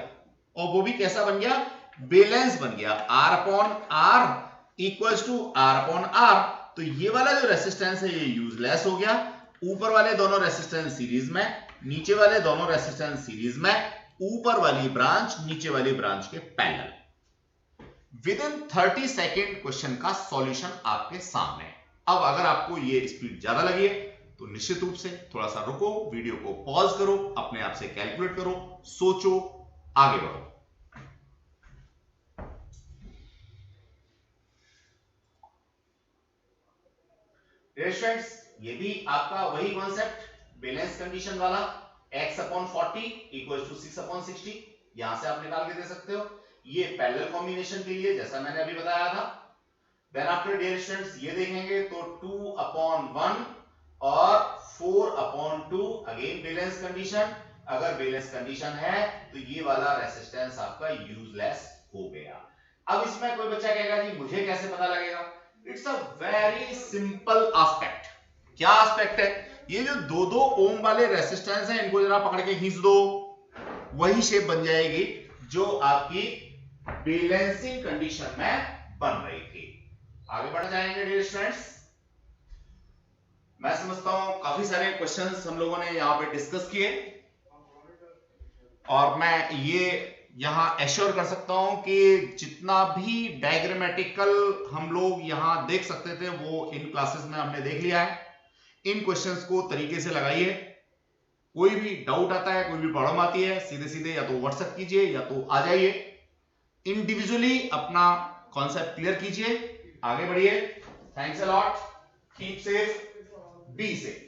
और वो भी कैसा बन गया? बैलेंस बन गया। R upon R equals to R upon R। तो ये वाला जो रेसिस्टेंस है ये यूजलेस हो गया। ऊपर वाले दोनों रेसिस्टेंस सीरीज में, नीचे वाले दोनों रेसिस्टेंस सीरीज में, ऊपर वाली ब्रांच नीचे वाली ब्रांच के parallel. With in 30 second question का सॉल्यूशन आपके सामने। अब अगर आपको ये स्पीड ज्यादा लगे तो निश्चित रूप से थोड़ा सा रुको, वीडियो को पॉज करो, अपने आप से कैलकुलेट करो, सोचो, आगे बढ़ो। स्टूडेंट्स, ये भी आपका वही कॉन्सेप्ट बैलेंस कंडीशन वाला, x upon 40 equal to 6 upon 60, यहां से आप निकाल के दे सकते हो। ये पैरेलल कॉम्बिनेशन के लिए जैसा मैंने अभी बताया था। देन आफ्टर डियर स्टूडेंट्स ये देखेंगे तो 2/1 और 4/2 अगेन बैलेंस कंडीशन। अगर बैलेंस कंडीशन है तो ये वाला रेजिस्टेंस आपका यूजलेस हो गया। अब इसमें कोई बच्चा कहेगा जी मुझे कैसे पता लगेगा? It's a very simple aspect. क्या एस्पेक्ट है? ये जो 2-2 ओम वाले रेजिस्टेंस हैं इनको जरा पकड़ के खींच दो, वही शेप बन जाएगी जो आपकी बैलेंसिंग कंडीशन में बन रही थी। आगे बढ़ जाएंगे डियर स्टूडेंट्स। मैं समझता हूं काफी सारे क्वेश्चंस हम लोगों ने यहां पे डिस्कस किए और मैं ये यहां एश्योर कर सकता हूं कि जितना भी डायग्रामेटिकल हम लोग यहां देख सकते थे वो इन क्लासेस में हमने देख लिया है। इन क्वेश्चंस को तरीके से लगाइए। कोई भी डाउट आता है, कोई भी प्रॉब्लम आती है, सीधे सीधे या तो व्हाट्सएप कीजिए या तो आ जाइए, इंडिविजुअली अपना कॉन्सेप्ट क्लियर कीजिए, आगे बढ़िए। Thanks a lot, keep safe, be safe.